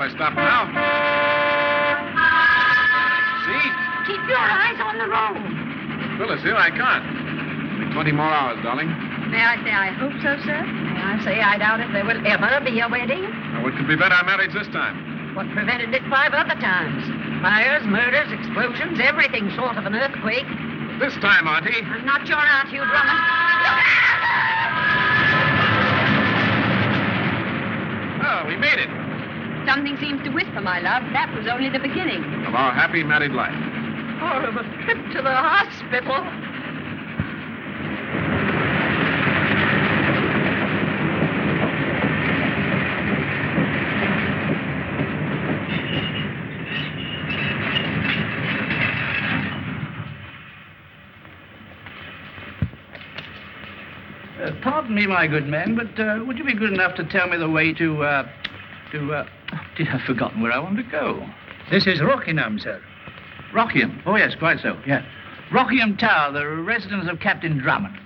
I stop now. See? Keep your eyes on the road. Phyllis, here I can't. Only 20 more hours, darling. May I say I hope so, sir? May I say I doubt if there will ever be a wedding? Now, what could prevent our marriage this time? What prevented it 5 other times? Fires, murders, explosions, everything short of an earthquake. This time, Auntie. I'm not your aunt, Hugh Drummond. Look out! Oh, we made it. Something seems to whisper, my love. That was only the beginning. Of our happy married life. Or of a trip to the hospital. Pardon me, my good man, but would you be good enough to tell me the way to I've forgotten where I want to go. This is Rockingham, sir. Rockingham? Oh, yes, quite so, yeah. Rockingham Tower, the residence of Captain Drummond.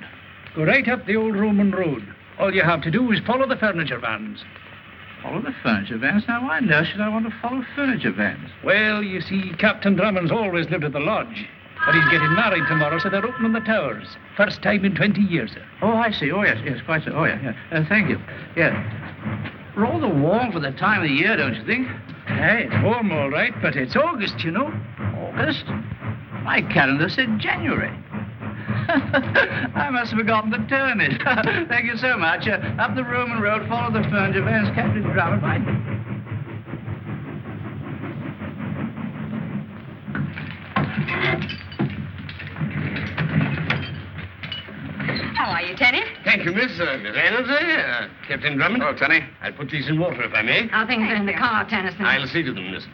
Go right up the old Roman road. All you have to do is follow the furniture vans. Follow the furniture vans? Now, why on earth should I want to follow furniture vans? Well, you see, Captain Drummond's always lived at the lodge. But he's getting married tomorrow, so they're opening the towers. First time in 20 years, sir. Oh, I see. Oh, yes, quite so. Oh, yeah. Thank you. Yeah. Rather warm for the time of the year, don't you think? Hey, it's warm, all right, but it's August, you know. August? My calendar said January. I must have forgotten to turn it. Thank you so much. Up the Roman road, follow the furniture vans, Captain Drummond. Right. How are you, Tenny? Thank you, Miss Reynolds. Captain Drummond. Oh, Tenny. I'll put these in water, if I may. How things are in the car, Tennyson? I'll see to them, miss.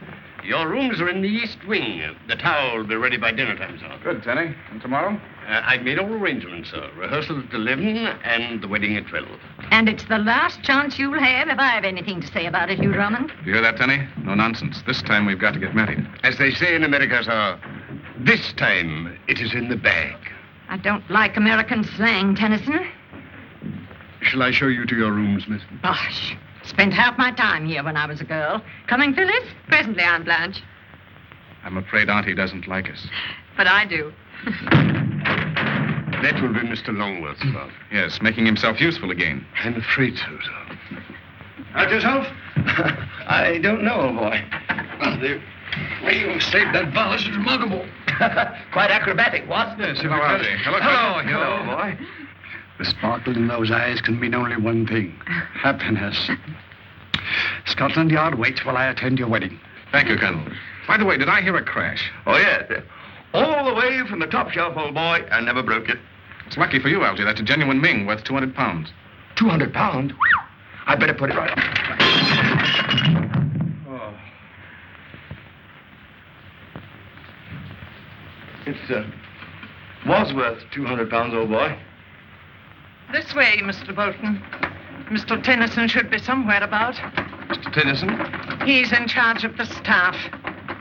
Your rooms are in the east wing. The tower will be ready by dinner time, sir. Good, Tenny. And tomorrow? I've made all arrangements, sir. Rehearsal at 11 and the wedding at 12. And it's the last chance you'll have if I have anything to say about it, Hugh Drummond. You hear that, Tenny? No nonsense. This time we've got to get married. As they say in America, sir, this time it is in the bag. I don't like American slang, Tennyson. Shall I show you to your rooms, miss? Bosh. Spent half my time here when I was a girl. Coming, Phyllis? Presently, Aunt Blanche. I'm afraid Auntie doesn't like us. But I do. That will be Mr. Longworth, sir. Yes, making himself useful again. I'm afraid so, sir. Out yourself? I don't know, old boy. Well, the way you saved that balance is remarkable. Quite acrobatic, what? Yes, hello, Auntie. Hello, boy. The sparkle in those eyes can mean only one thing. Happiness. Scotland Yard waits while I attend your wedding. Thank you, Colonel. By the way, did I hear a crash? Oh, yes. All the way from the top shelf, old boy. I never broke it. It's lucky for you, Algy. That's a genuine Ming worth 200 pounds. 200 pounds? I better put it right up. Oh. It's, was worth 200 pounds, old boy. This way, Mr. Bolton. Mr. Tennyson should be somewhere about. Mr. Tennyson? He's in charge of the staff.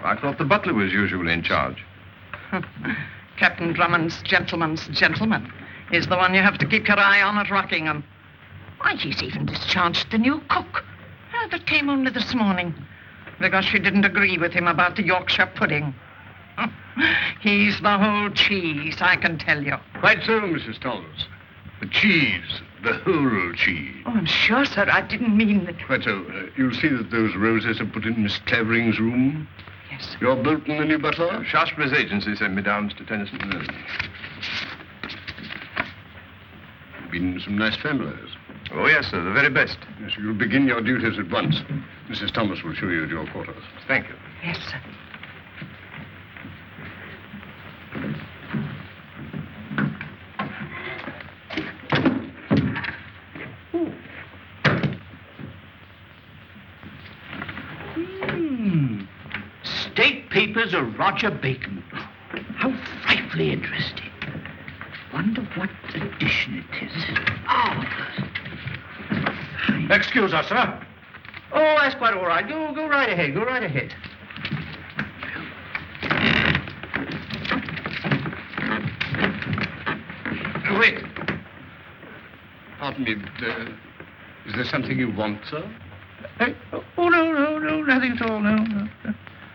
I thought the butler was usually in charge. Captain Drummond's gentleman's gentleman is the one you have to keep your eye on at Rockingham. Why, he's even discharged the new cook. That came only this morning. Because she didn't agree with him about the Yorkshire pudding. He's the whole cheese, I can tell you. Quite so, Mrs. Thomas. The cheese, the whole cheese. Oh, I'm sure, sir, I didn't mean that. Quite so. You'll see that those roses are put in Miss Clavering's room. Yes, sir. You're Bolton, the new butler? Shaftesbury's agency sent me down, Mr. Tennyson. Been in some nice families. Oh, yes, sir, the very best. Yes, you'll begin your duties at once. Mrs. Thomas will show you to your quarters. Thank you. Yes, sir. State papers of Roger Bacon. How frightfully interesting. Wonder what edition it is. Oh. Excuse us, sir. Oh, that's quite all right. Go right ahead. Go right ahead. Wait. Pardon me, but, is there something you want, sir? Oh, no, nothing at all, no.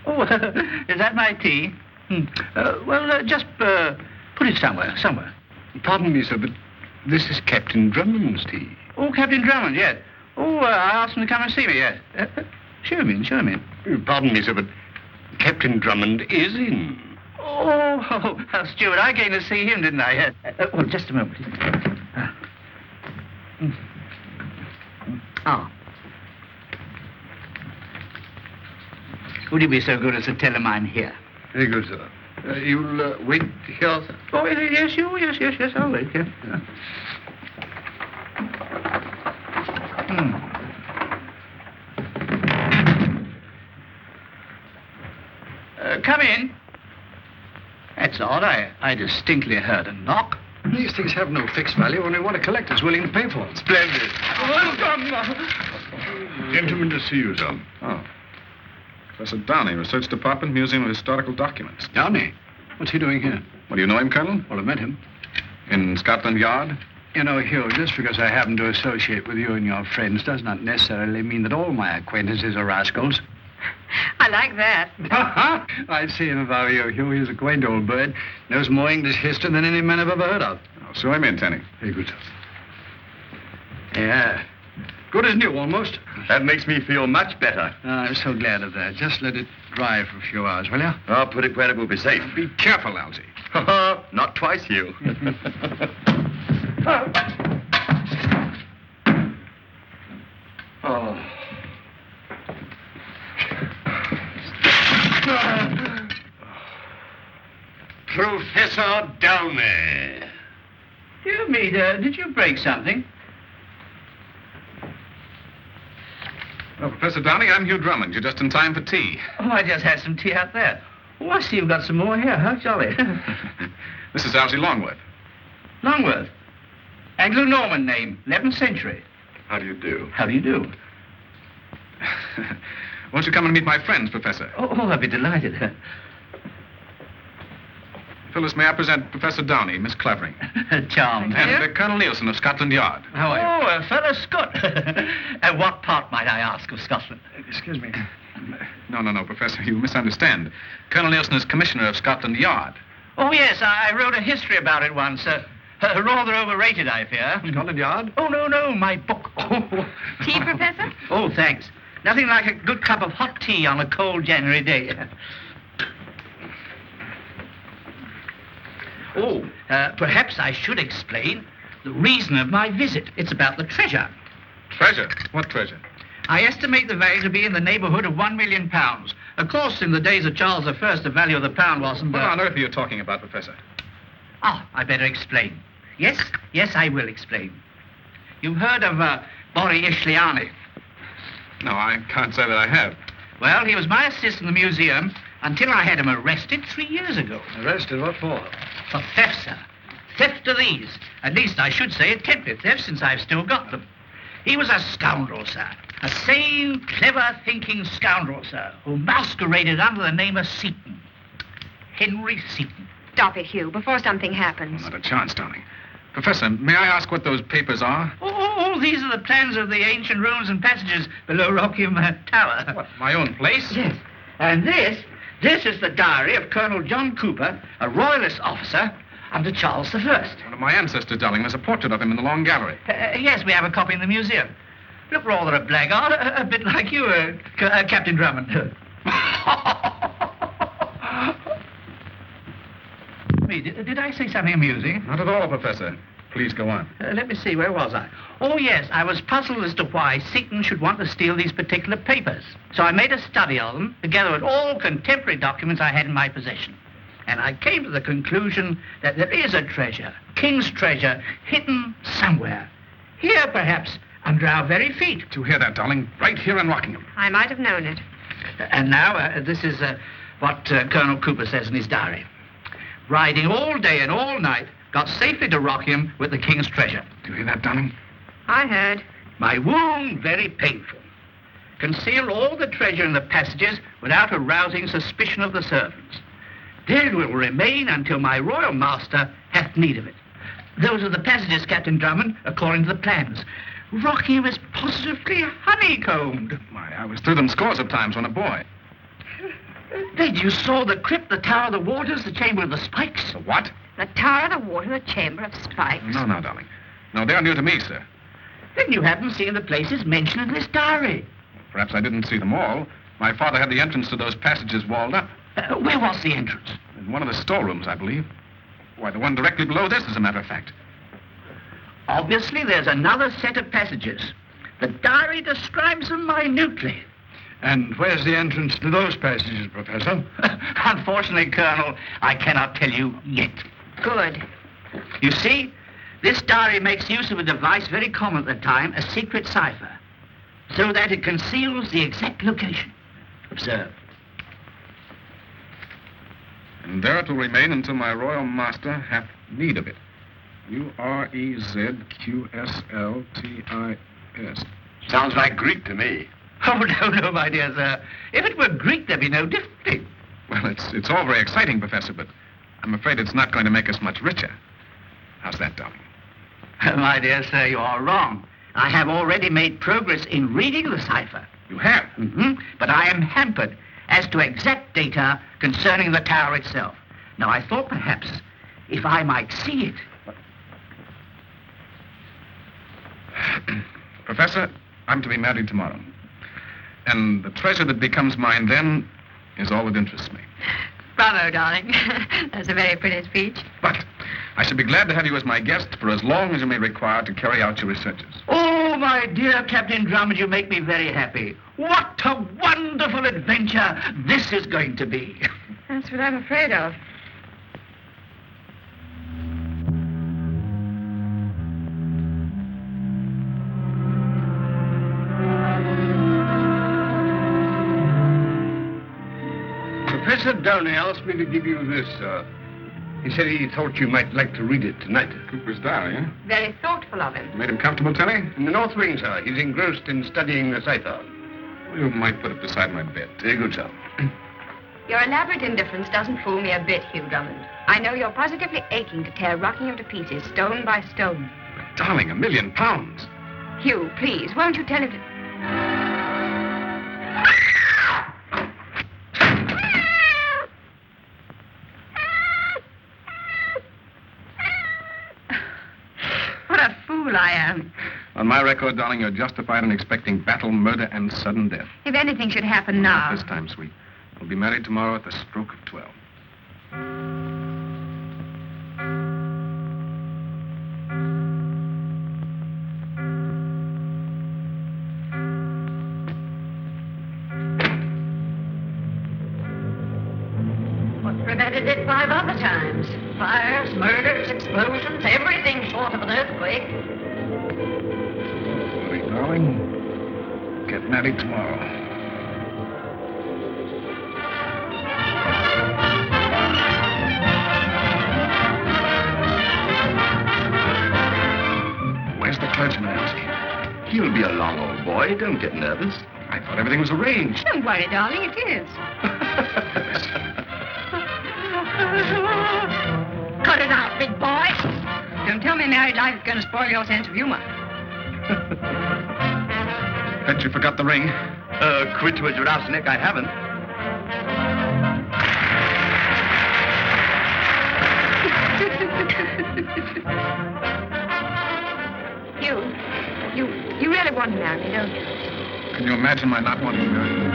Oh, is that my tea? Just put it somewhere. Pardon me, sir, but this is Captain Drummond's tea. Oh, Captain Drummond, yes. Oh, I asked him to come and see me, yes. Show him in. Pardon me, sir, but Captain Drummond is in. Oh, Stuart, I came to see him, didn't I? Yes. Just a moment. Oh. Would you be so good as to tell him I'm here? Very good, sir. You'll wait here, sir? Oh, yes, I'll wait, yes. Come in. That's odd. I distinctly heard a knock. These things have no fixed value, only what a collector's willing to pay for them. Splendid. Welcome. Gentlemen to see you, sir. Oh. Professor Downey, Research Department, Museum of Historical Documents. Downey? What's he doing here? Well, do you know him, Colonel? Well, I met him. In Scotland Yard? You know, Hugh, just because I happen to associate with you and your friends does not necessarily mean that all my acquaintances are rascals. I like that. I've seen him about you, Hugh. He's a quaint old bird. Knows more English history than any man I've ever heard of. Oh, show him in, Tenny. Very good. Yeah. Good as new, almost. That makes me feel much better. I'm so glad of that. Just let it dry for a few hours, will you? I'll put it where it will be safe. Be careful, Algy. Not twice, Hugh. Oh. Professor Downey. Dear me, did you break something? Well, Professor Downey, I'm Hugh Drummond. You're just in time for tea. Oh, I just had some tea out there. Oh, I see you've got some more here. How jolly. This is Algy Longworth. Longworth. Anglo-Norman name, 11th century. How do you do? How do you do? Won't you come and meet my friends, Professor? Oh, I'd be delighted. Phyllis, may I present Professor Downey, Miss Clavering, Charmed. and Colonel Nielsen of Scotland Yard. How are you? Oh, fellow Scot. And what part, might I ask, of Scotland? Excuse me. No, Professor, you misunderstand. Colonel Nielsen is Commissioner of Scotland Yard. Oh, yes, I wrote a history about it once. Rather overrated, I fear. Scotland Yard? Oh, no, my book. Tea, Professor? Oh, thanks. Nothing like a good cup of hot tea on a cold January day. Perhaps I should explain the reason of my visit. It's about the treasure. Treasure? What treasure? I estimate the value to be in the neighborhood of £1 million. Of course, in the days of Charles I, the value of the pound wasn't... What on earth are you talking about, Professor? I better explain. Yes, I will explain. You've heard of Bori Ishliani? No, I can't say that I have. Well, he was my assistant in the museum until I had him arrested 3 years ago. Arrested? What for? For theft, sir. Theft of these. At least I should say attempted theft, since I've still got them. He was a scoundrel, sir. A sane, clever, thinking scoundrel, sir, who masqueraded under the name of Seaton. Henry Seaton. Stop it, Hugh, before something happens. Not a chance, darling. Professor, may I ask what those papers are? Oh, these are the plans of the ancient rooms and passages below Rockingham Tower. What, my own place? Yes. And this is the diary of Colonel John Cooper, a royalist officer under Charles I. One of my ancestors, darling. There's a portrait of him in the long gallery. Yes, we have a copy in the museum. Look rather a blackguard, a bit like you, Captain Drummond. Did I say something amusing? Not at all, Professor. Please go on. Let me see, where was I? Oh, yes, I was puzzled as to why Seaton should want to steal these particular papers. So I made a study of them, together with all contemporary documents I had in my possession. And I came to the conclusion that there is a treasure, king's treasure, hidden somewhere. Here, perhaps, under our very feet. Do you hear that, darling? Right here in Rockingham. I might have known it. And now, this is what Colonel Cooper says in his diary. Riding all day and all night, got safely to Rockingham with the king's treasure. Do you hear that, darling? I heard. My wound very painful. Concealed all the treasure in the passages without arousing suspicion of the servants. There it will remain until my royal master hath need of it. Those are the passages, Captain Drummond, according to the plans. Rockingham is positively honeycombed. Why, I was through them scores of times when a boy. Then you saw the crypt, the Tower of the Waters, the Chamber of the Spikes? The what? The Tower, the Water, the Chamber of Spikes. No, darling. No, they're new to me, sir. Then you haven't seen the places mentioned in this diary. Perhaps I didn't see them all. My father had the entrance to those passages walled up. Where was the entrance? In one of the storerooms, I believe. Why, the one directly below this, as a matter of fact. Obviously, there's another set of passages. The diary describes them minutely. And where's the entrance to those passages, Professor? Unfortunately, Colonel, I cannot tell you yet. Good. You see, this diary makes use of a device very common at the time, a secret cipher, so that it conceals the exact location. Observe. And there it will remain until my royal master hath need of it. Urezqsltis. Sounds like Greek to me. Oh, no, my dear sir. If it were Greek, there'd be no difficulty. Well, it's all very exciting, Professor, but I'm afraid it's not going to make us much richer. How's that, darling? My dear sir, you are wrong. I have already made progress in reading the cipher. You have? Mm-hmm. But I am hampered as to exact data concerning the tower itself. Now, I thought perhaps if I might see it. Professor, I'm to be married tomorrow. And the treasure that becomes mine then is all that interests me. Bravo, darling. That's a very pretty speech. But I should be glad to have you as my guest for as long as you may require to carry out your researches. Oh, my dear Captain Drummond, you make me very happy. What a wonderful adventure this is going to be. That's what I'm afraid of. Professor Downey asked me to give you this, sir. He said he thought you might like to read it tonight. Cooper's diary, huh? Very thoughtful of him. Made him comfortable, Telly? In the North Wing, sir. He's engrossed in studying the cipher. You might put it beside my bed. Very good, sir. Your elaborate indifference doesn't fool me a bit, Hugh Drummond. I know you're positively aching to tear Rockingham to pieces, stone by stone. But, darling, £1 million. Hugh, please, won't you tell him to... What a fool I am. On my record, darling, you're justified in expecting battle, murder, and sudden death. If anything should happen now... Not this time, sweet. We'll be married tomorrow at the stroke of 12. What prevented it 5 other times? Fires, murders, explosions, everything short of an earthquake. Sweet darling, get married tomorrow. Where's the clergyman, Elsie? He'll be along, old boy. Don't get nervous. I thought everything was arranged. Don't worry, darling, it is. Cut it out, big boy. Don't tell me married life is going to spoil your sense of humor. Bet you forgot the ring. Quit with your ass, Nick. I haven't. You really want to marry me, don't you? Can you imagine my not wanting to marry you?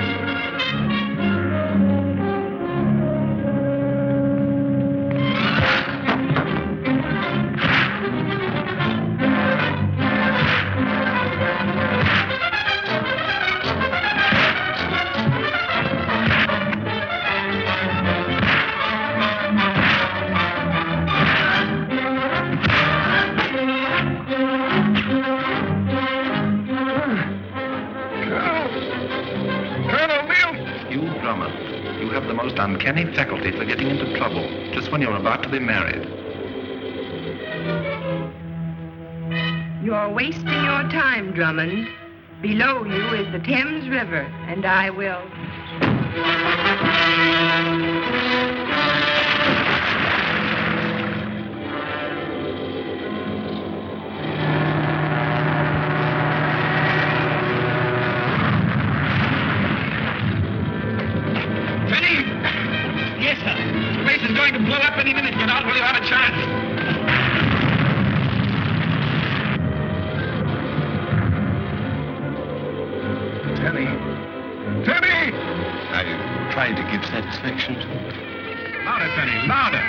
Uncanny faculty for getting into trouble just when you're about to be married. You're wasting your time, Drummond. Below you is the Thames River, and I will... is going to blow up any minute. Get out while you have a chance. Tenny. Tenny! I tried to give satisfaction to him. Louder, Tenny, louder.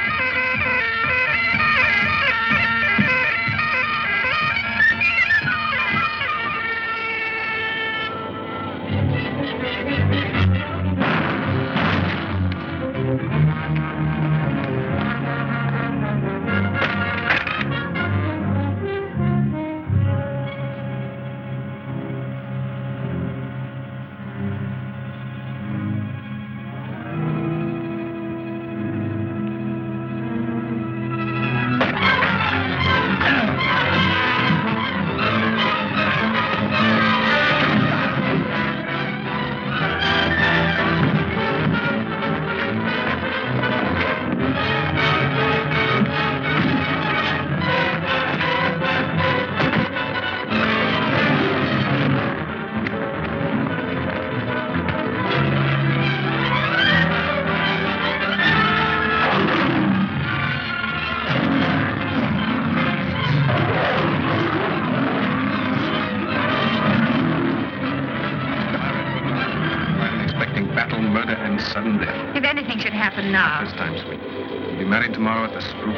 Sudden death. If anything should happen now. This time, sweet. We'll be married tomorrow at the Spook.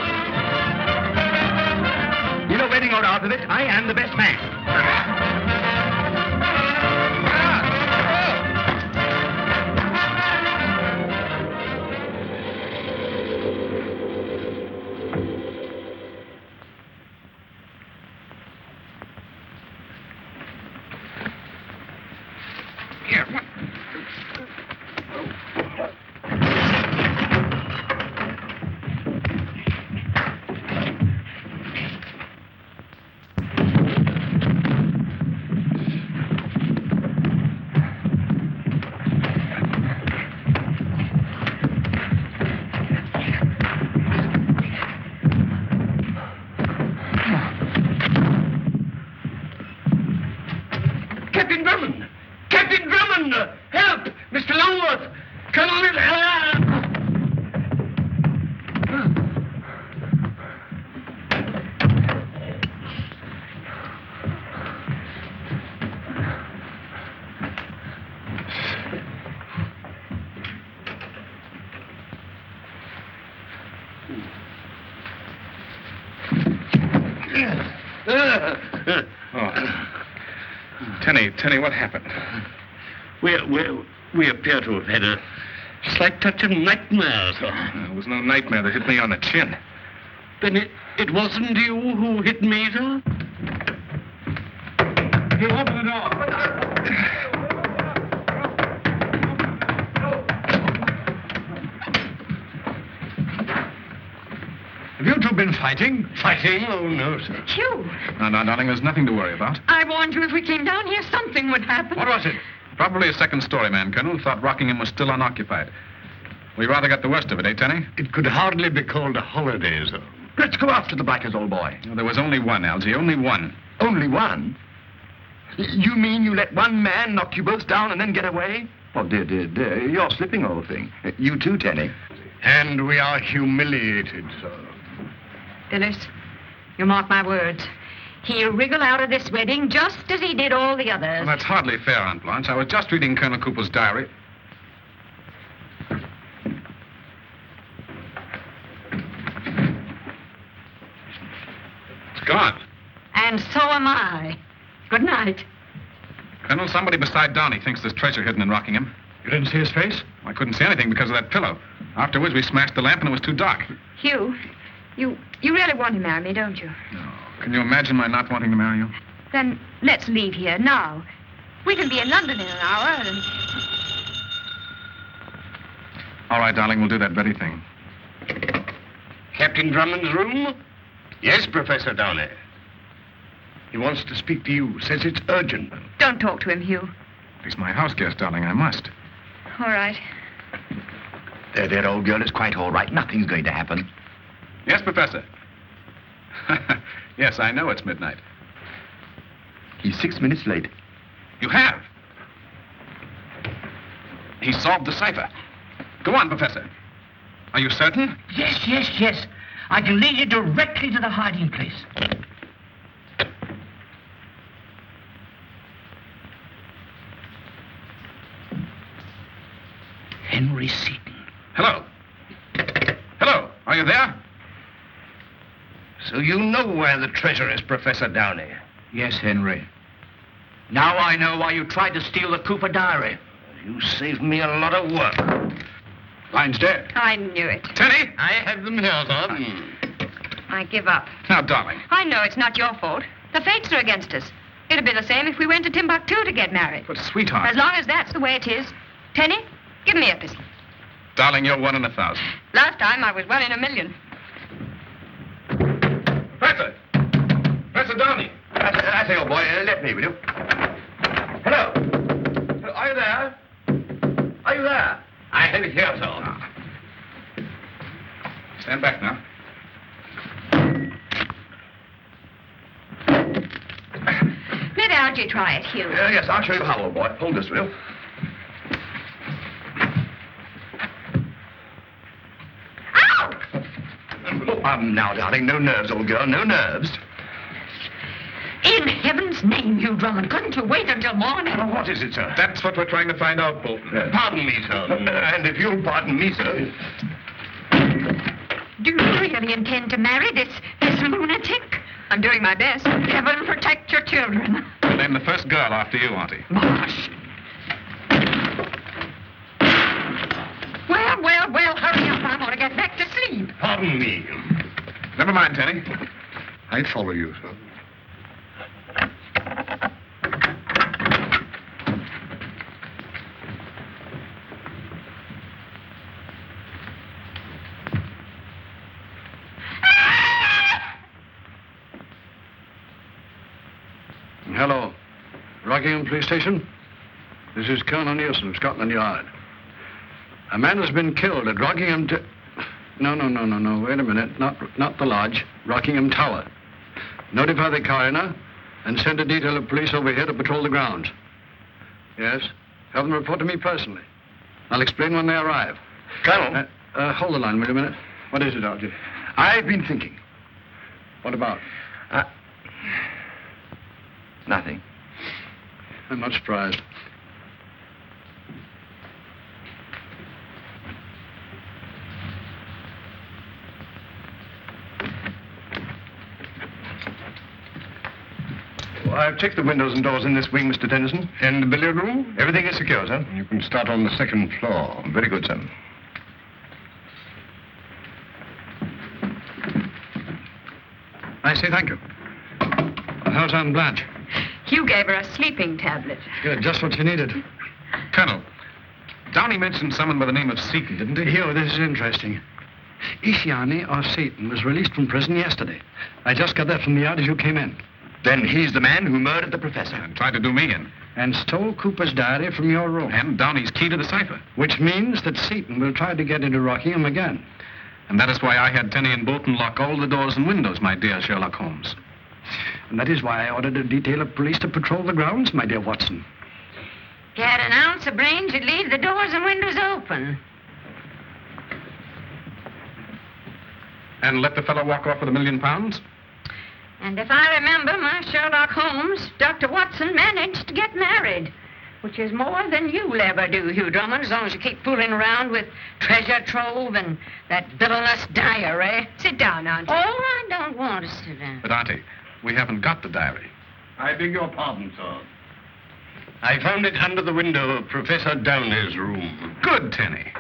You know, wedding or out of it, I am the best man. Here, what? Captain Drummond! Captain Drummond! Help! Mr. Longworth! Colonel... Tenny, what happened? We appear to have had a slight touch of nightmare, sir. It was no nightmare that hit me on the chin. Then it wasn't you who hit me, sir? You open the door. Have you two been fighting? Fighting? Oh, no, sir. Hugh, No, darling, there's nothing to worry about. I warned you if we came down here, something would happen. What was it? Probably a second-story man, Colonel. Thought Rockingham was still unoccupied. We rather got the worst of it, eh, Tenny? It could hardly be called a holiday, sir. Let's go after the blackest old boy. No, there was only one, Algy, only one. Only one? You mean you let one man knock you both down and then get away? Oh, dear, you're slipping, old thing. You too, Tenny. And we are humiliated, sir. Phyllis, you mark my words. He'll wriggle out of this wedding just as he did all the others. Well, that's hardly fair, Aunt Blanche. I was just reading Colonel Cooper's diary. It's gone. And so am I. Good night. Colonel, somebody beside Downey thinks there's treasure hidden in Rockingham. You didn't see his face? I couldn't see anything because of that pillow. Afterwards, we smashed the lamp and it was too dark. Hugh, you really want to marry me, don't you? No. Can you imagine my not wanting to marry you? Then let's leave here now. We can be in London in an hour and... All right, darling, we'll do that very thing. Captain Drummond's room? Yes, Professor Downey. He wants to speak to you. Says it's urgent. Don't talk to him, Hugh. He's my house guest, darling. I must. All right. There, old girl, is quite all right. Nothing's going to happen. Yes, Professor. Yes, I know it's midnight. He's 6 minutes late. You have? He solved the cipher. Go on, Professor. Are you certain? Yes. I can lead you directly to the hiding place. Henry Seton. Hello. Hello. Are you there? So you know where the treasure is, Professor Downey? Yes, Henry. Now I know why you tried to steal the Cooper diary. You saved me a lot of work. Line's dead. I knew it. Tenny? I have them here, sir. I give up. Now, darling. I know it's not your fault. The fates are against us. It'd be the same if we went to Timbuktu to get married. But, sweetheart. As long as that's the way it is. Tenny, give me a pistol. Darling, you're 1 in 1,000. Last time I was 1 in a million. Professor! Professor Downey! I say, old boy, let me, will you? Hello. Are you there? Are you there? I have it here, sir. Stand back now. Let Algy try it, Hugh. Yes, I'll show you how, old boy. Hold this, will you? Now, darling, no nerves, old girl, no nerves. In heaven's name, Hugh Drummond, couldn't you wait until morning? What is it, sir? That's what we're trying to find out, Bolton. Pardon me, sir. And if you'll pardon me, sir. Do you really intend to marry this lunatic? I'm doing my best. Heaven protect your children. We'll name the first girl after you, Auntie. Bosh. Well, hurry up. I want to get back to sleep. Pardon me. Never mind, Tenny. I follow you, sir. Hello. Rockingham Police Station? This is Colonel Nielsen of Scotland Yard. A man has been killed at Rockingham... No. Wait a minute. Not the lodge. Rockingham Tower. Notify the coroner and send a detail of police over here to patrol the grounds. Yes. Have them report to me personally. I'll explain when they arrive. Colonel? Hold the line, wait a minute. What is it, Algy? I've been thinking. What about? Nothing. I'm not surprised. Well, I've checked the windows and doors in this wing, Mr. Tennyson. And the billiard room? Everything is secure, sir. You can start on the second floor. Very good, sir. I say thank you. How's Aunt Blanche? Hugh gave her a sleeping tablet. Good, just what she needed. Colonel, Downey mentioned someone by the name of Seton, didn't he? Hugh, this is interesting. Ishiani or Satan was released from prison yesterday. I just got that from the yard as you came in. Then he's the man who murdered the professor. And tried to do me in. And stole Cooper's diary from your room. And Downey's key to the cipher. Which means that Satan will try to get into Rockingham again. And that is why I had Tenny and Bolton lock all the doors and windows, my dear Sherlock Holmes. And that is why I ordered a detail of police to patrol the grounds, my dear Watson. If you had an ounce of brains, you'd leave the doors and windows open. And let the fellow walk off with £1 million? And if I remember my Sherlock Holmes, Dr. Watson managed to get married, which is more than you'll ever do, Hugh Drummond, as long as you keep fooling around with treasure trove and that villainous diary. Sit down, Auntie. Oh, I don't want to sit down. But, Auntie, we haven't got the diary. I beg your pardon, sir. I found it under the window of Professor Downey's room. Good, Tenny.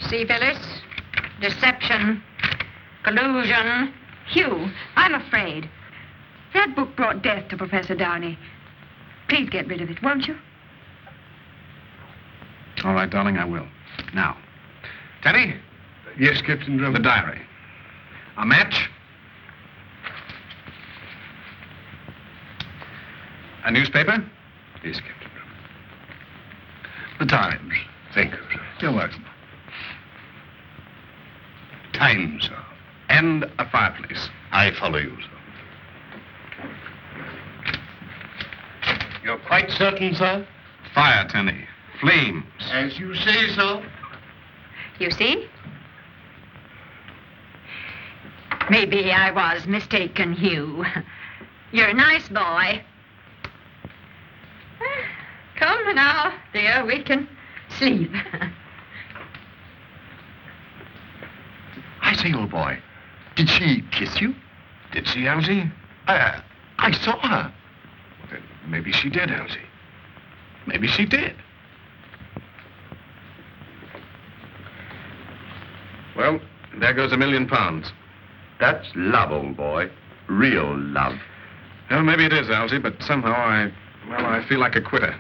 See, Phyllis? Deception, collusion. Hugh, I'm afraid. That book brought death to Professor Downey. Please get rid of it, won't you? All right, darling, I will. Now, Tenny? Yes, Captain Drummond. The diary. A match? A newspaper? Yes, Captain Drummond. The Times. Thank you, sir. You're welcome. Times, sir. And a fireplace. I follow you, sir. You're quite certain, sir? Fire, Tenny. Flames. As you say, sir. You see? Maybe I was mistaken, Hugh. You're a nice boy. Come now, dear, we can sleep. I say, old boy, did she kiss you? Did she, Elsie? I saw her. Then maybe she did, Elsie. Maybe she did. Well, there goes £1 million. That's love, old boy. Real love. Well, maybe it is, Elsie, but somehow I feel like a quitter.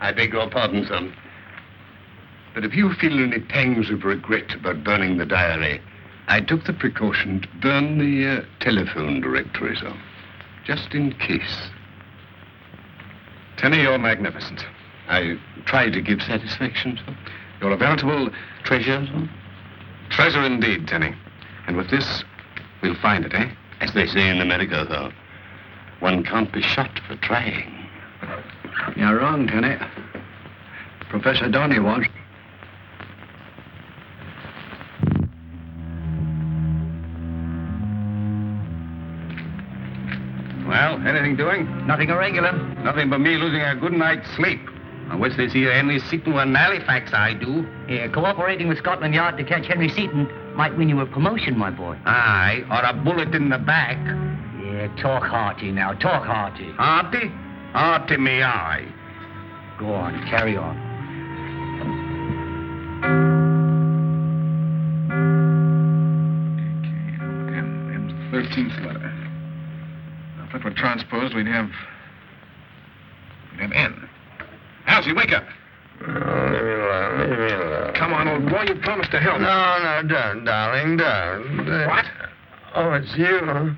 I beg your pardon, son. But if you feel any pangs of regret about burning the diary, I took the precaution to burn the telephone directory, son. Just in case. Tenny, you're magnificent. I try to give satisfaction, son. You're a veritable Treasure, son? treasure indeed, Tenny. And with this, we'll find it, eh? As they say in America, though, one can't be shot for trying. You're wrong, Tenny. Professor Donny was. Well, anything doing? Nothing irregular. Nothing but me losing a good night's sleep. I wish this here Henry Seaton were in Halifax, I do. Yeah, cooperating with Scotland Yard to catch Henry Seaton might win you a promotion, my boy. Aye, or a bullet in the back. Yeah, talk hearty now, talk hearty. Hearty? Hearty me eye. Go on, carry on. M's 13th letter. Now, if that were transposed, we'd have N. Elsie, wake up. Leave me alone, leave me alone. Come on, old boy, you promised to help. No, don't, darling, don't. What? Oh, it's you, huh?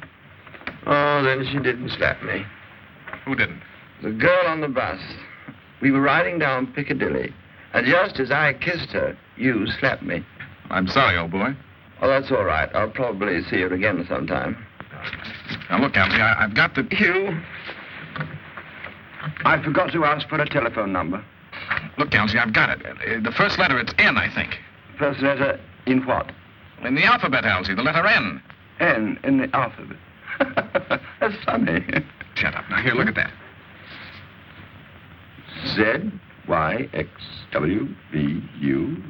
Oh, then she didn't slap me. Who didn't? The girl on the bus. We were riding down Piccadilly, and just as I kissed her, you slapped me. I'm sorry, old boy. Oh, that's all right. I'll probably see her again sometime. Now, look, Elsie, I've got the... You? I forgot to ask for a telephone number. Look, Elsie, I've got it. The first letter, it's N, I think. First letter in what? In the alphabet, Elsie, the letter N. N in the alphabet. That's funny. Shut up. Now, here, look at that. Z, Y, X, W, V, U.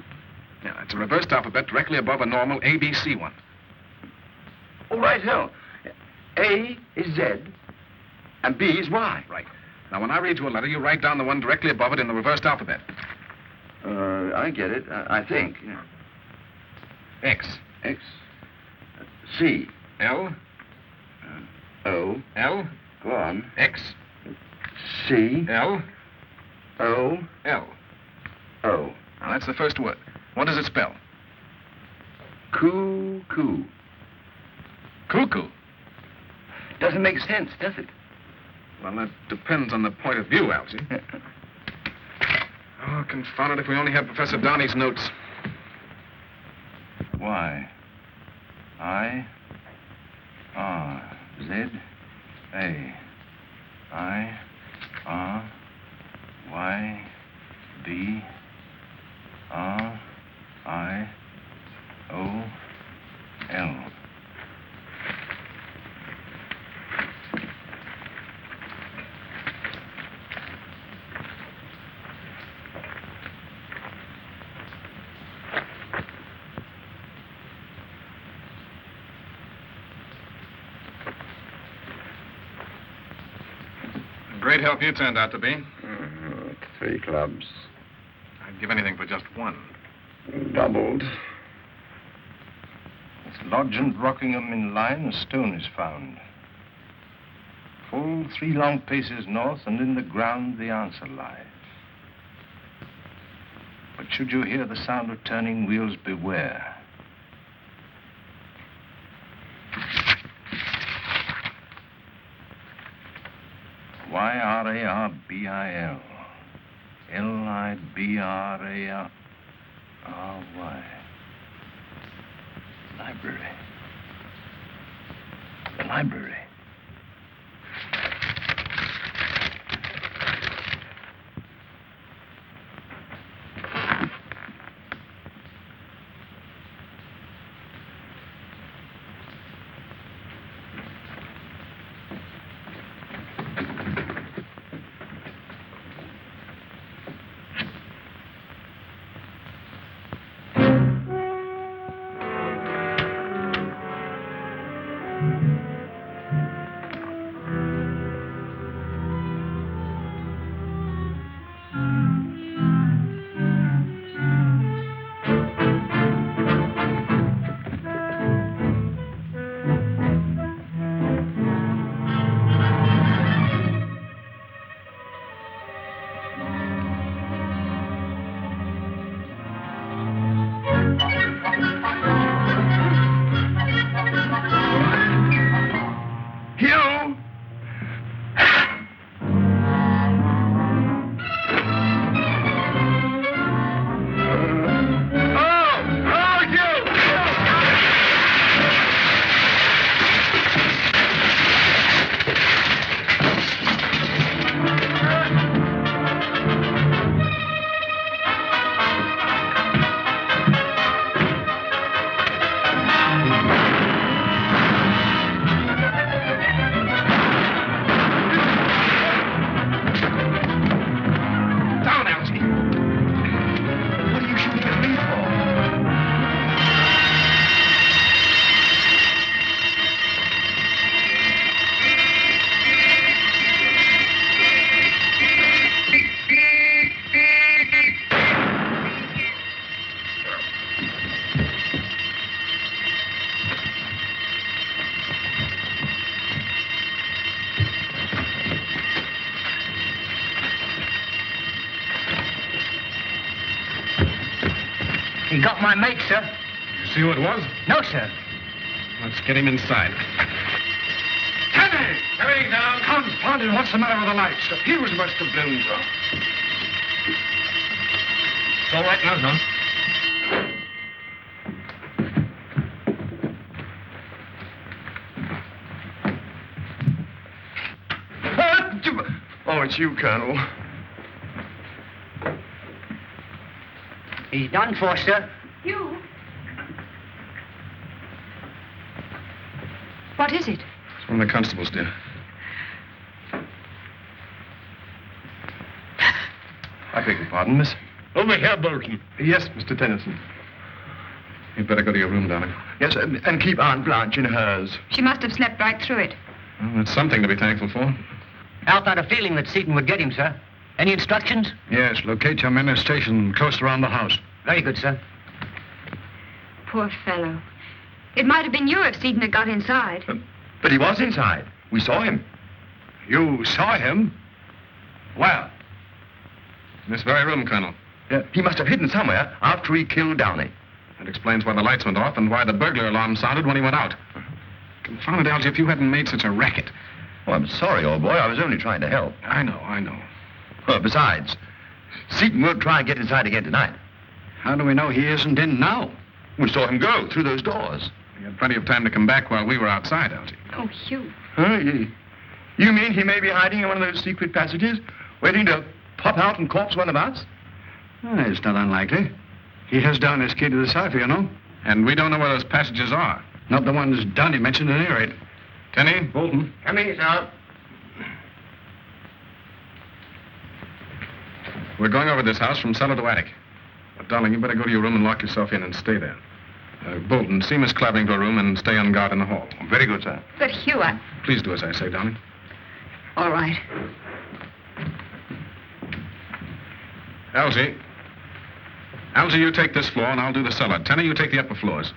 Yeah, it's a reversed alphabet directly above a normal ABC one. Oh, right, so. A is Z, and B is Y. Right. Now, when I read you a letter, you write down the one directly above it in the reversed alphabet. I get it. I think. Yeah. X. X. C. L. O. L. Go on. X. C. L. O. L. O. Now, that's the first word. What does it spell? Cuckoo. Cuckoo. Doesn't make sense, does it? Well, that depends on the point of view, Elsie. Oh, confound it, if we only had Professor Downey's notes. Y. I. R. Z. A. I. R. Y. D. R. I. O. L. Great help you turned out to be. 3 clubs. I'd give anything for just one. Doubled. It's Lodge and Rockingham in line, a stone is found. Full 3 long paces north, and in the ground the answer lies. But should you hear the sound of turning wheels, beware. Y-R-A-R-B-I-L. L-I-B-R-A-R-Y. Library. The library. He got my mate, sir. You see who it was? No, sir. Let's get him inside. Kenny! Hurry down. Confound it, what's the matter with the lights? He was must have blown, sir. It's all right now, son. Oh, it's you, Colonel. He's done for, sir. You? What is it? It's one of the constables, dear. I beg your pardon, miss. Over here, Bolton. Yes, Mr. Tennyson. You'd better go to your room, darling. Yes, and keep Aunt Blanche in hers. She must have slept right through it. Well, that's something to be thankful for. Alf had a feeling that Seaton would get him, sir. Any instructions? Yes, locate your men at station close around the house. Very good, sir. Poor fellow. It might have been you if Seaton had got inside. But he was inside. We saw him. You saw him? Well, In this very room, Colonel. He must have hidden somewhere after he killed Downey. That explains why the lights went off and why the burglar alarm sounded when he went out. Confound it, Algy, if you hadn't made such a racket. Oh, I'm sorry, old boy. I was only trying to help. I know. Besides, Seaton won't try and get inside again tonight. how do we know he isn't in now? We saw him go through those doors. He had plenty of time to come back while we were outside, Algy. Oh, Hugh. Huh? You mean he may be hiding in one of those secret passages, waiting to pop out and corpse one of us? It's not unlikely. He has down his key to the cipher, you know. And we don't know where those passages are. Not the ones Downey mentioned at any rate. Tenny, Bolton. Come in, sir. We're going over this house from cellar to attic. But, darling, you better go to your room and lock yourself in and stay there. Bolton, see Miss Clavering to her room and stay on guard in the hall. Very good, sir. But, Hugh, Please do as I say, darling. All right. Algy, you take this floor and I'll do the cellar. Tenny, you take the upper floors.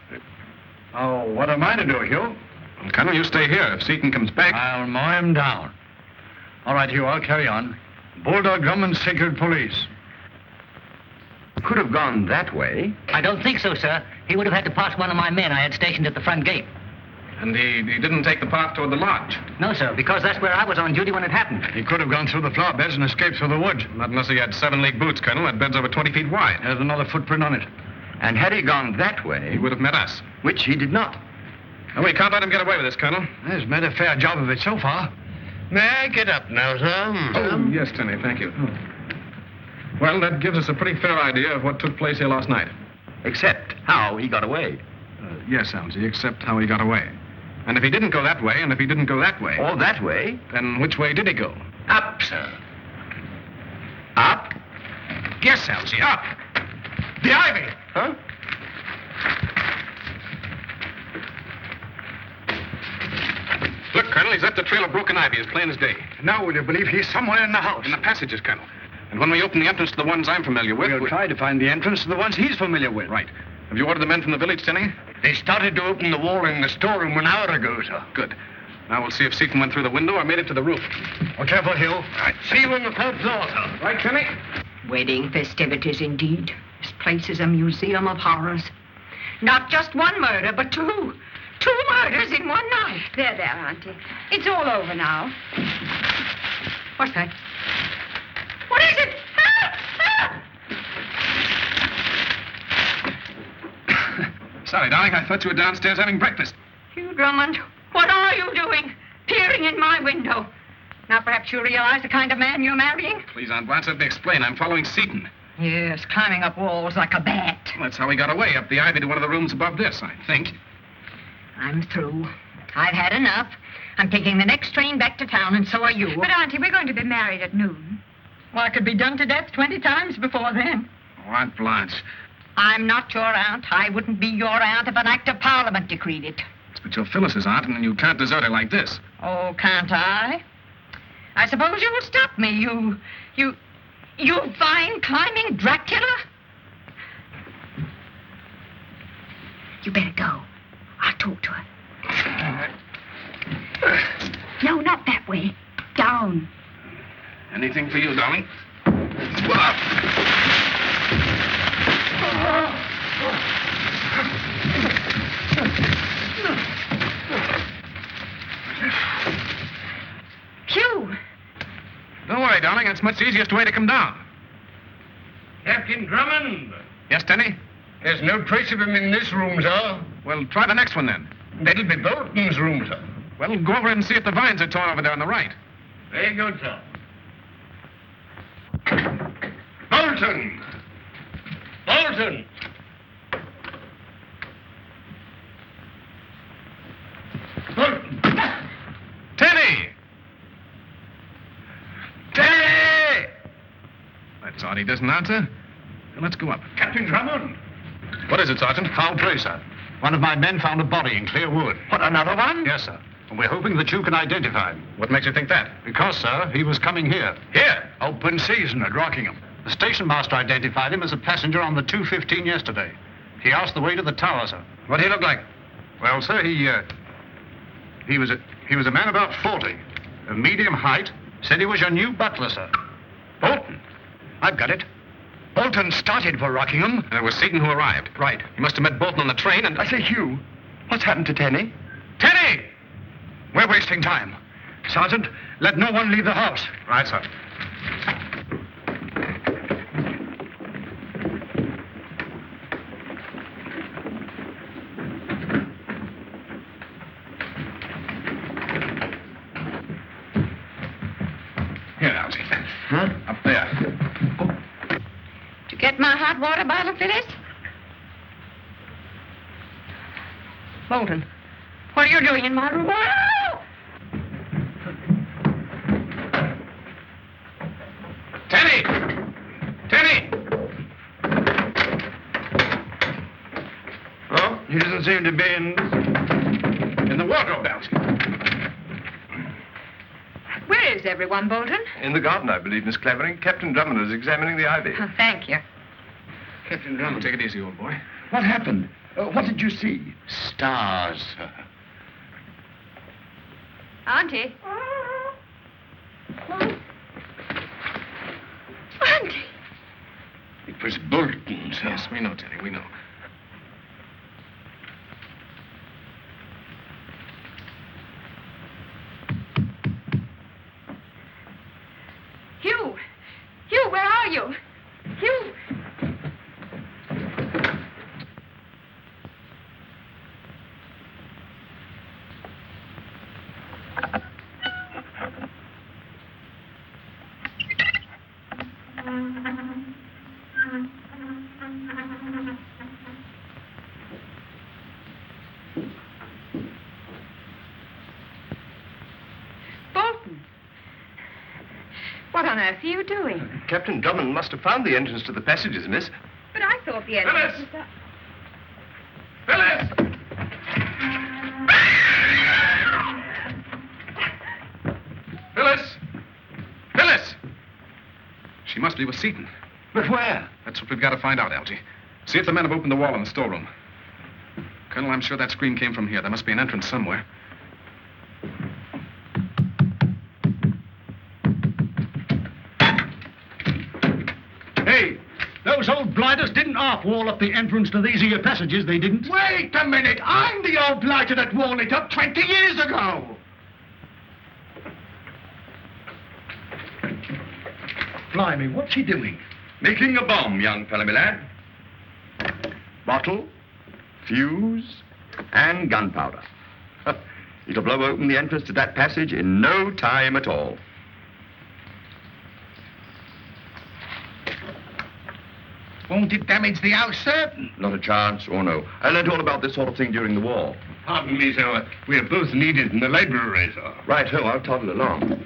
Oh, what am I to do, Hugh? Well, Colonel, you stay here. If Seaton comes back... I'll mow him down. All right, Hugh, I'll carry on. Bulldog Drummond, secret police. Could have gone that way. I don't think so, sir. He would have had to pass one of my men I had stationed at the front gate. And he didn't take the path toward the lodge. No, sir, because that's where I was on duty when it happened. He could have gone through the flower beds and escaped through the woods. Not unless he had 7-league boots, Colonel. That bed's over 20 feet wide. There's another footprint on it. And had he gone that way, He would have met us. which he did not. And we can't let him get away with this, Colonel. He's made a fair job of it so far. May I get up now, sir? Oh, yes, Tenny, thank you. Well, that gives us a pretty fair idea of what took place here last night. Except how he got away. Yes, Algy, except how he got away. And if he didn't go that way, and if he didn't go that way... Or that way. Then which way did he go? Up, sir. Up? Yes, Algy, up. The ivy! Huh? Look, Colonel, he's left a trail of broken ivy as plain as day. Now, will you believe he's somewhere in the house? In the passages, Colonel. And when we open the entrance to the ones I'm familiar with... We'll try to find the entrance to the ones he's familiar with. Right. Have you ordered the men from the village, Tenny? They started to open the wall in the storeroom an hour ago, sir. Good. Now we'll see if Seaton went through the window or made it to the roof. Oh, careful, Hugh. Right. See you on the third floor, sir. Right, Tenny? Wedding festivities, indeed. This place is a museum of horrors. Not just one murder, but two. 2 murders in one night. There, Auntie. It's all over now. What's that? What is it? Help! Help! Sorry, darling. I thought you were downstairs having breakfast. Hugh Drummond, what are you doing? Peering in my window. Now, perhaps you realize the kind of man you're marrying? Please, Aunt Blanche, let me explain. I'm following Seaton. Yes, climbing up walls like a bat. Well, that's how he got away, up the ivy to one of the rooms above this, I think. I'm through. I've had enough. I'm taking the next train back to town, and so are you. But, Auntie, we're going to be married at noon. Well, I could be done to death 20 times before then. Oh, Aunt Blanche. I'm not your aunt. I wouldn't be your aunt if an act of Parliament decreed it. But you're Phyllis's aunt, and you can't desert her like this. Oh, can't I? I suppose you'll stop me, you vine climbing Dracula? You better go. I'll talk to her. No, not that way. Down. Anything for you, darling? darling. It's much the easiest way to come down. Captain Drummond! Yes, Tenny? There's no trace of him in this room, sir. Well, try the next one then. That'll be Bolton's room, sir. Well, go over and see if the vines are torn over there on the right. Very good, sir. Bolton! Bolton! Bolton! Tenny! Tenny! That's odd he doesn't answer. Well, let's go up. Captain Drummond! What is it, Sergeant? Foul play, sir. One of my men found a body in clear wood. What, another one? Yes, sir. And we're hoping that you can identify him. What makes you think that? Because, sir, he was coming here. Here? Open season at Rockingham. The station master identified him as a passenger on the 2:15 yesterday. He asked the way to the tower, sir. What did he look like? Well, sir, he was a man about 40, of medium height. Said he was your new butler, sir. Bolton. I've got it. Bolton started for Rockingham. And it was Seaton who arrived. Right. He must have met Bolton on the train and... I say, Hugh, what's happened to Tenny? Tenny! We're wasting time. Sergeant, let no one leave the house. Right, sir. Here, Algy. Huh? Up there. Did you get my hot water bottle, Phyllis? Bolton, what are you doing in my room? Tenny! Tenny! Oh, he doesn't seem to be In the wardrobe, Algy. Where is everyone, Bolton? In the garden, I believe, Miss Clavering. Captain Drummond is examining the ivy. Oh, thank you. Captain Drummond, take it easy, old boy. What happened? What did you see? stars, sir. Auntie. Auntie. It was Bolton, sir. Yes, we know, Tenny, we know. Hugh! Hugh, where are you? Hugh! Bolton! What on earth are you doing? Captain Drummond must have found the entrance to the passages, miss. But I thought the entrance was up. Phyllis! Phyllis! Phyllis! She must be with Seaton. But where? That's what we've got to find out, Algy. See if the men have opened the wall in the storeroom. Colonel, I'm sure that scream came from here. There must be an entrance somewhere. Hey, those old blighters didn't half-wall up the entrance to these here passages, they didn't. Wait a minute! I'm the old blighter that walled it up 20 years ago! Blimey, what's he doing? Making a bomb, young fellow, my lad. Bottle, fuse, and gunpowder. It'll blow open the entrance to that passage in no time at all. Won't it damage the house, sir? Not a chance, or no. I learned all about this sort of thing during the war. Pardon me, sir. We're both needed in the library, sir. Right-ho, I'll toddle along.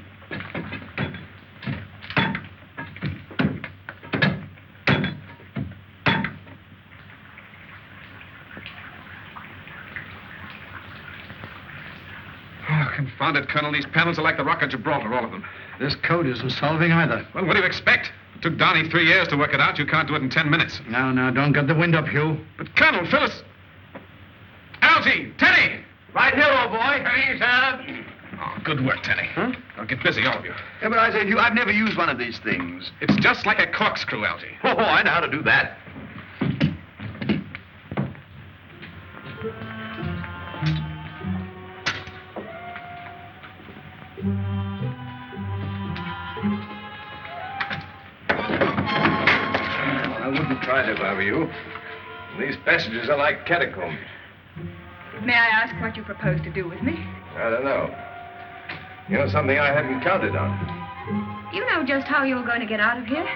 Oh, confound it, Colonel. These panels are like the Rock of Gibraltar, all of them. This code isn't solving either. Well, what do you expect? It took Donnie 3 years to work it out. You can't do it in 10 minutes. Now, don't get the wind up, Hugh. But, Colonel, Phyllis... Algy! Tenny! Right here, old boy. Hey, sir. Oh, good work, Tenny. Huh? Now get busy, all of you. Yeah, but I say, Hugh, I've never used one of these things. It's just like a corkscrew, Algy. Oh, I know how to do that. if I were you. These passages are like catacombs. May I ask what you propose to do with me? I don't know. You know, something I hadn't counted on. Do you know just how you're going to get out of here?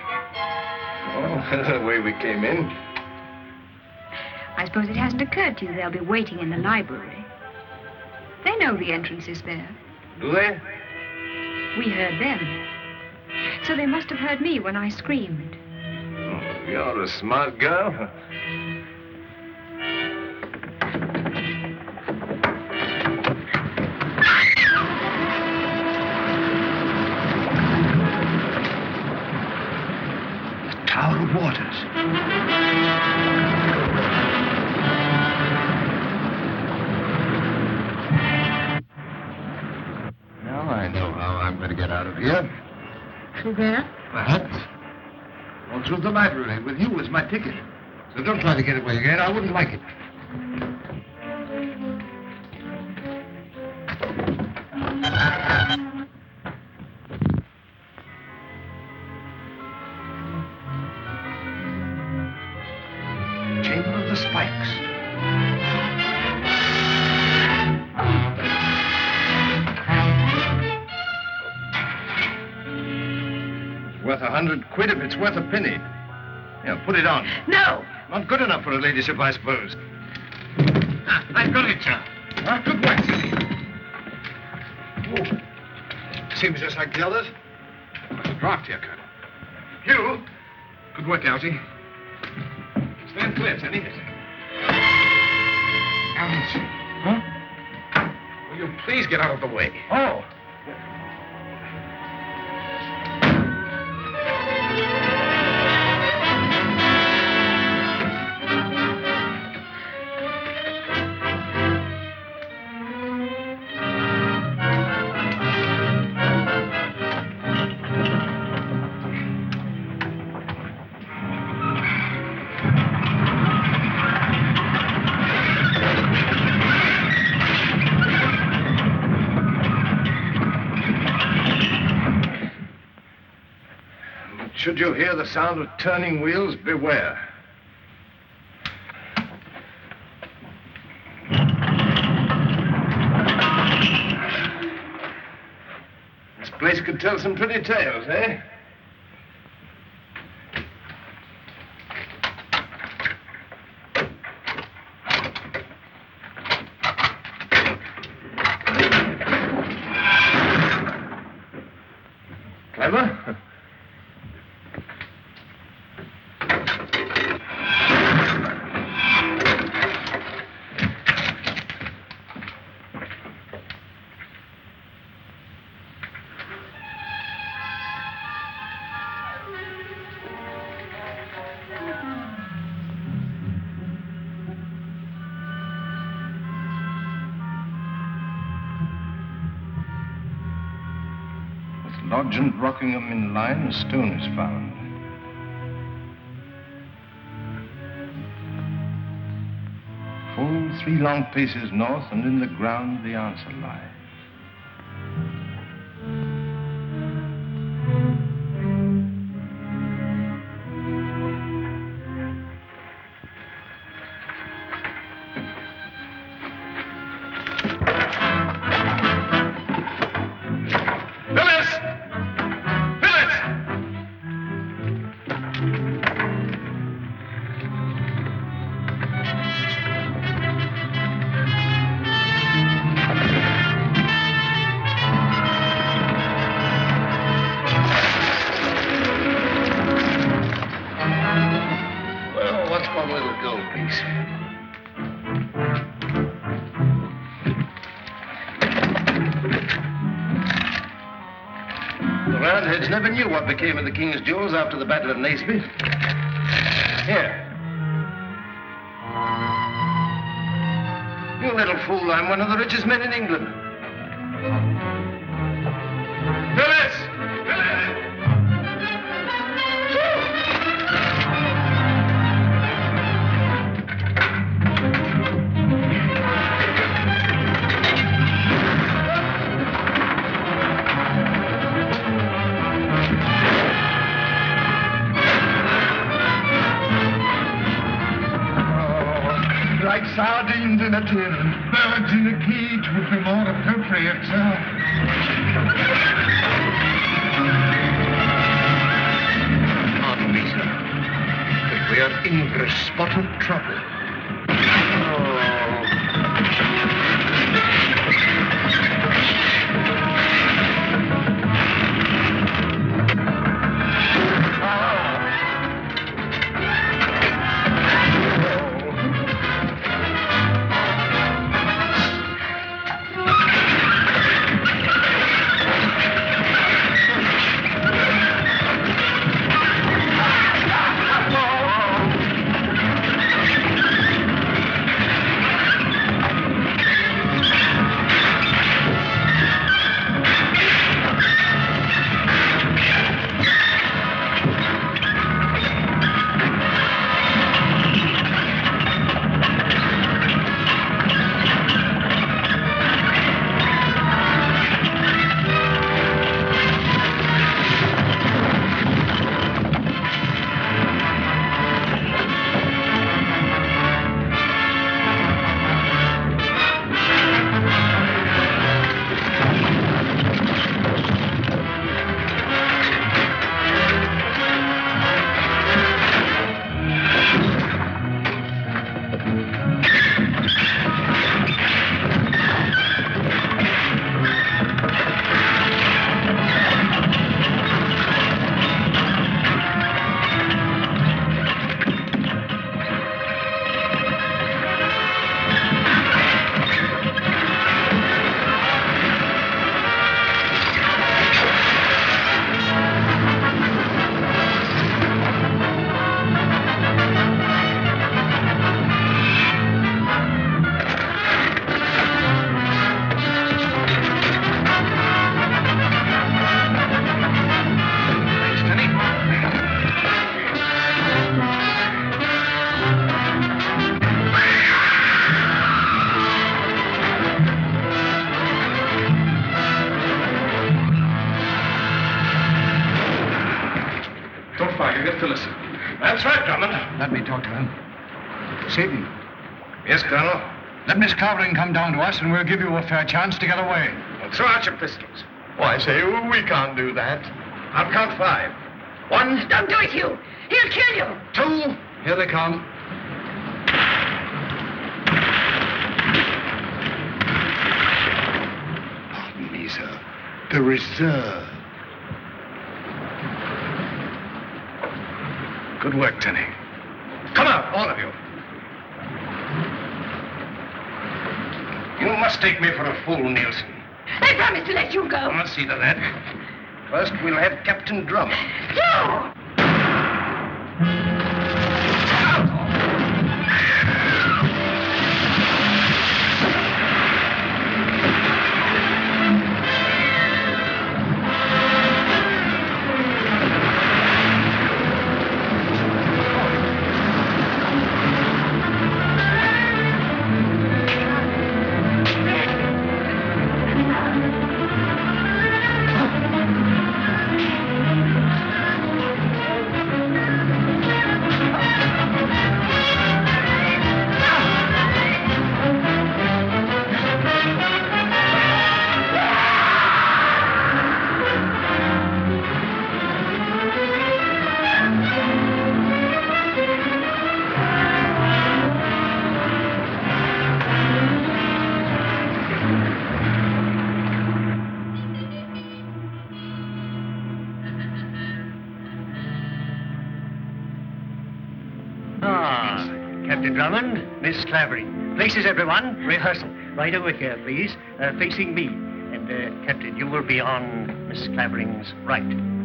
Oh, the way we came in. I suppose it hasn't occurred to you they'll be waiting in the library. They know the entrance is there. Do they? We heard them. So they must have heard me when I screamed. Oh, you're a smart girl. Tower of Waters. Now I know how I'm going to get out of here. Through there? Perhaps. Or through the library with you as my ticket. So don't try to get away again. I wouldn't like it. Chamber of the Spikes. It's worth £100 if it's worth a penny. Yeah, put it on. No! Not good enough for a ladyship, I suppose. I've got it, sir. Huh? Good work. Oh. Seems just like the others. What's a draft here, Colonel? Hugh. Good work, Algy. Stand clear, Tenny. Algy. Huh? Will you please get out of the way? Oh. Should you hear the sound of turning wheels, beware. This place could tell some pretty tales, eh? Clever? Lodge and Rockingham in line, a stone is found. Full 3 long paces north, and in the ground the answer lies. Roundheads never knew what became of the king's jewels after the Battle of Naseby. Here. You little fool, I'm one of the richest men in England. Phyllis! Phyllis! like sardines in a tin. Birds in a cage would be more appropriate, sir. Pardon me, sir, but we are in for a spot of trouble. Phyllis. That's right, Drummond. Let me talk to him. Seaton, Yes, Colonel. let Miss Clavering come down to us and we'll give you a fair chance to get away. Well, throw out your pistols. Why, say, we can't do that. I'll count 5. 1, Don't do it, Hugh. He'll kill you. 2. Here they come. Pardon me, sir. The reserve. Good work, Tenny. Come out, all of you. You must take me for a fool, Nielsen. I promise to let you go. I'll see to that. First, we'll have Captain Drummond. Hugh! Captain Drummond, Miss Clavering. Places, everyone. Rehearsal. Right over here, please. Facing me. And, Captain, you will be on Miss Clavering's right.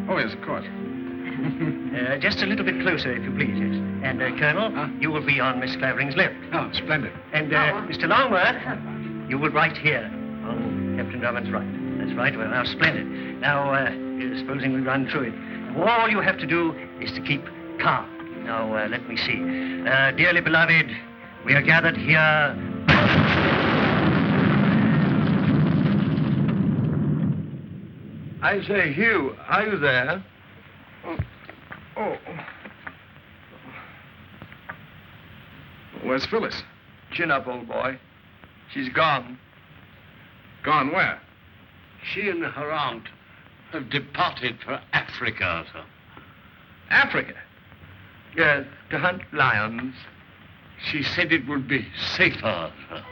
Oh, yes, of course. Just a little bit closer, if you please, yes. And, Colonel, you will be on Miss Clavering's left. Oh, splendid. And, Mr. Longworth, you will right here on Captain Drummond's right. That's right. Well, now, splendid. Now, supposing we run through it. All you have to do is to keep calm. Now, let me see. Dearly beloved, we are gathered here... I say, Hugh, are you there? Where's Phyllis? Chin up, old boy. She's gone. Gone where? She and her aunt have departed for Africa, sir. Africa. Yes, to hunt lions. She said it would be safer, sir.